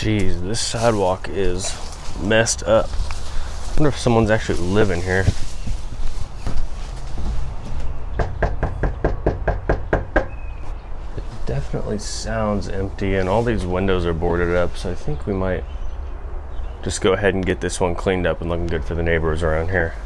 Jeez, this sidewalk is messed up. I wonder if someone's actually living here. It definitely sounds empty, and all these windows are boarded up, so I think we might just go ahead and get this one cleaned up and looking good for the neighbors around here.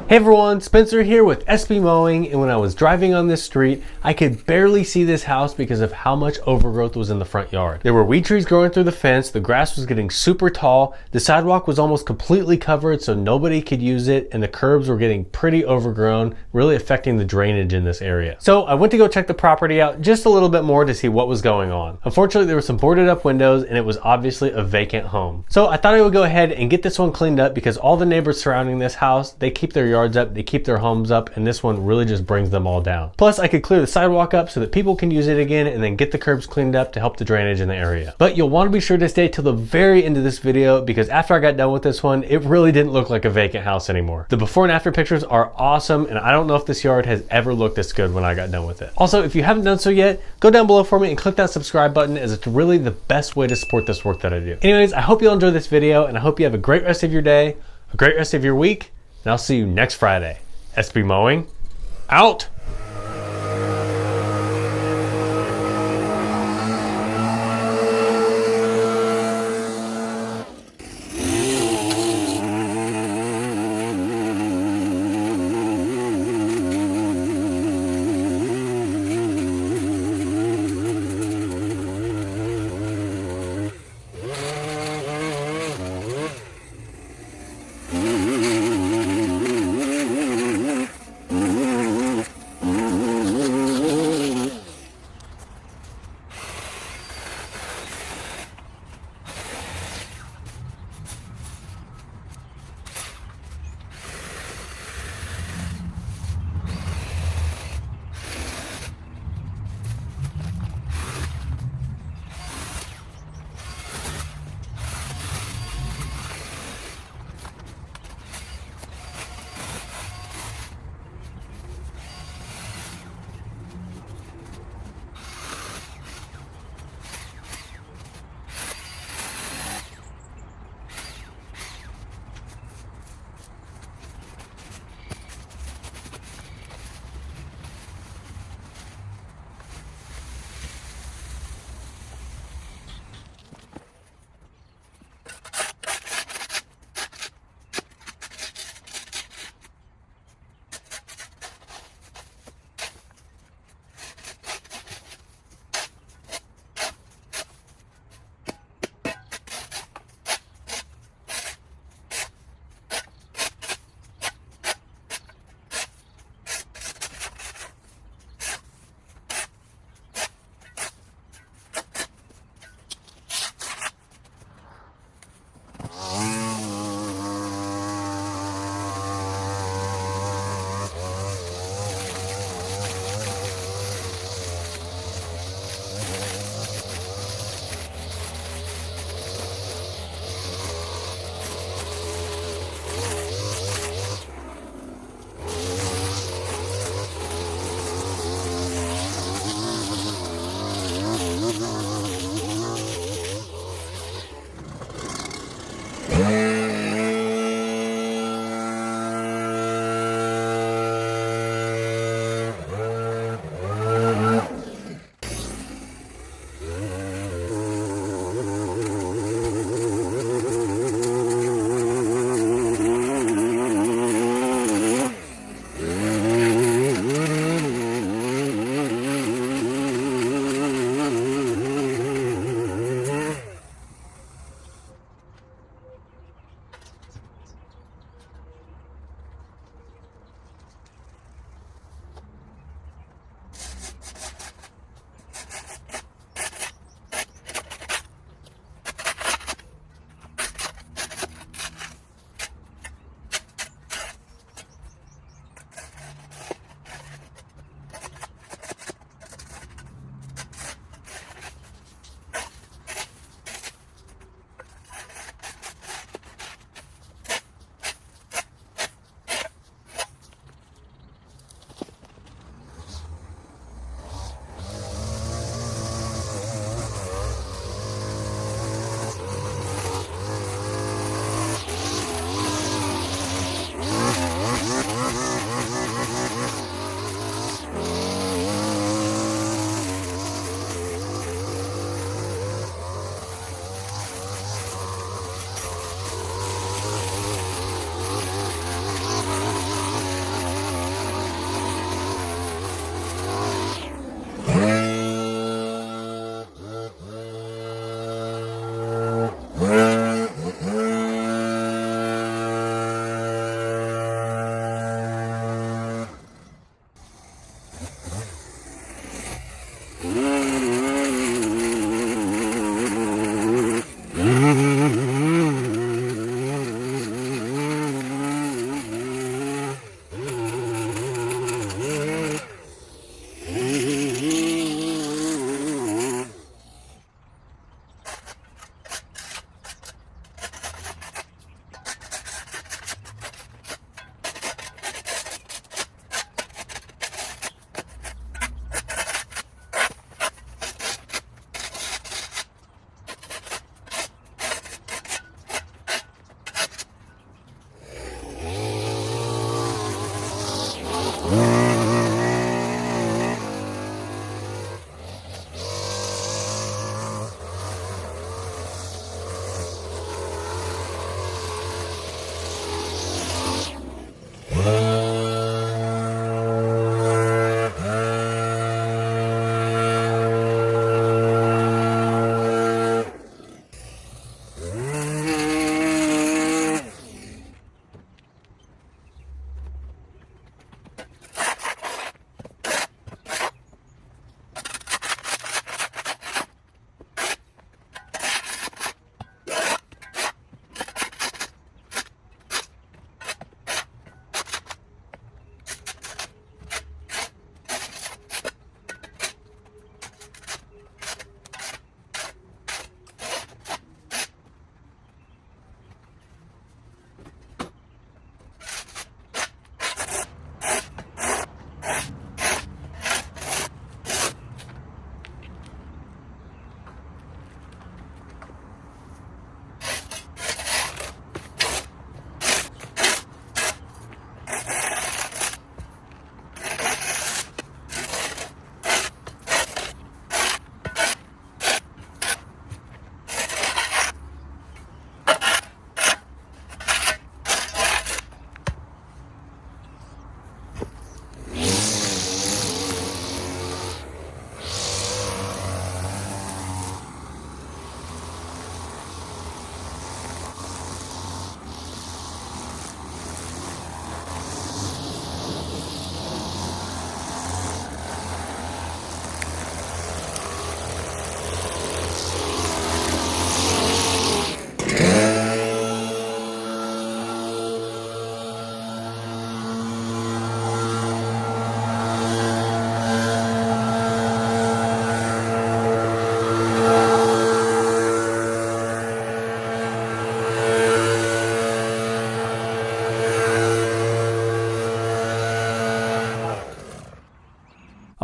Hey everyone, Spencer here with SB Mowing, and when I was driving on this street, I could barely see this house because of how much overgrowth was in the front yard. There were weed trees growing through the fence, the grass was getting super tall, the sidewalk was almost completely covered so nobody could use it, and the curbs were getting pretty overgrown, really affecting the drainage in this area. So I went to go check the property out just a little bit more to see what was going on. Unfortunately, there were some boarded up windows and it was obviously a vacant home. So I thought I would go ahead and get this one cleaned up because all the neighbors surrounding this house, they keep their yards up, they keep their homes up, and this one really just brings them all down. Plus, I could clear the sidewalk up so that people can use it again and then get the curbs cleaned up to help the drainage in the area. But you'll want to be sure to stay till the very end of this video because after I got done with this one, it really didn't look like a vacant house anymore. The before and after pictures are awesome, and I don't know if this yard has ever looked this good when I got done with it. Also, if you haven't done so yet, go down below for me and click that subscribe button as it's really the best way to support this work that I do. Anyways, I hope you'll enjoy this video and I hope you have a great rest of your day, a great rest of your week, and I'll see you next Friday. SB Mowing, out!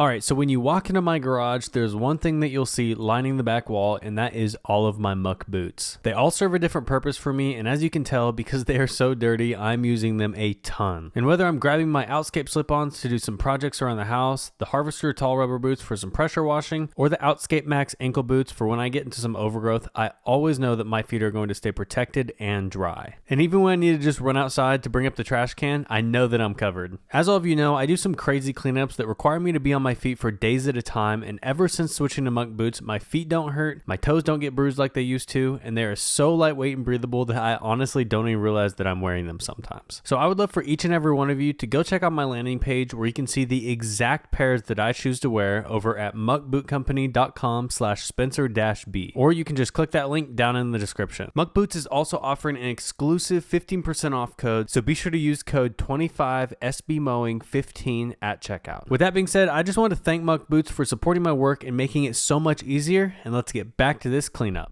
Alright, so when you walk into my garage, there's one thing that you'll see lining the back wall, and that is all of my Muck Boots. They all serve a different purpose for me, and as you can tell, because they are so dirty, I'm using them a ton. And whether I'm grabbing my Outscape slip-ons to do some projects around the house, the Harvester tall rubber boots for some pressure washing, or the Outscape Max ankle boots for when I get into some overgrowth, I always know that my feet are going to stay protected and dry. And even when I need to just run outside to bring up the trash can, I know that I'm covered. As all of you know, I do some crazy cleanups that require me to be on my feet for days at a time, and ever since switching to Muck Boots, my feet don't hurt, my toes don't get bruised like they used to, and they are so lightweight and breathable that I honestly don't even realize that I'm wearing them sometimes. So I would love for each and every one of you to go check out my landing page where you can see the exact pairs that I choose to wear over at muckbootcompany.com/Spencer-B, or you can just click that link down in the description. Muck Boots is also offering an exclusive 15% off code, so be sure to use code 25SBMowing15 at checkout. With that being said, I just want to thank Muck Boots for supporting my work and making it so much easier, and let's get back to this cleanup.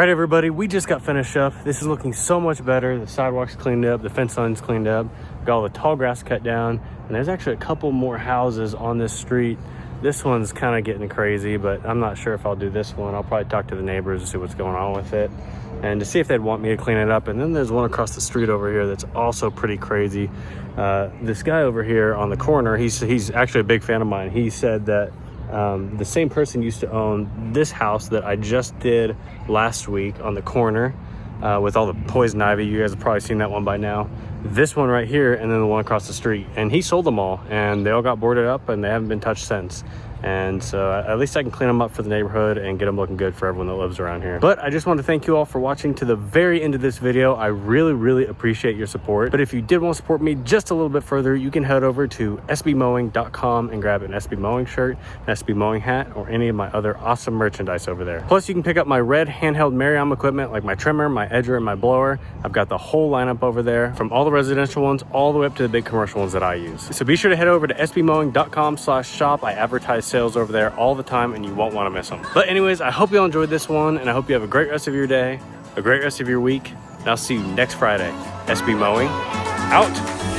right, everybody, we just got finished up. This is looking so much better. The sidewalk's cleaned up, the fence line's cleaned up, got all the tall grass cut down, and there's actually a couple more houses on this street. This one's kind of getting crazy, but I'm not sure if I'll do this one. I'll probably talk to the neighbors to see what's going on with it and to see if they'd want me to clean it up. And then there's one across the street over here that's also pretty crazy. This guy over here on the corner, he's actually a big fan of mine. He said that the same person used to own this house that I just did last week on the corner with all the poison ivy. You guys have probably seen that one by now. This one right here, and then the one across the street. And he sold them all, and they all got boarded up, and they haven't been touched since. And so at least I can clean them up for the neighborhood and get them looking good for everyone that lives around here. But I just want to thank you all for watching to the very end of this video. I really appreciate your support. But if you did want to support me just a little bit further, you can head over to sbmowing.com and grab an SB Mowing shirt, an SB Mowing hat, or any of my other awesome merchandise over there. Plus, you can pick up my red handheld Mariam equipment like my trimmer, my edger, and my blower. I've got the whole lineup over there, from all the residential ones all the way up to the big commercial ones that I use. So be sure to head over to sbmowing.com/shop. I advertise sales over there all the time, and you won't want to miss them. But anyways, I hope you all enjoyed this one, and I hope you have a great rest of your day, a great rest of your week, and I'll see you next Friday. SB Mowing out.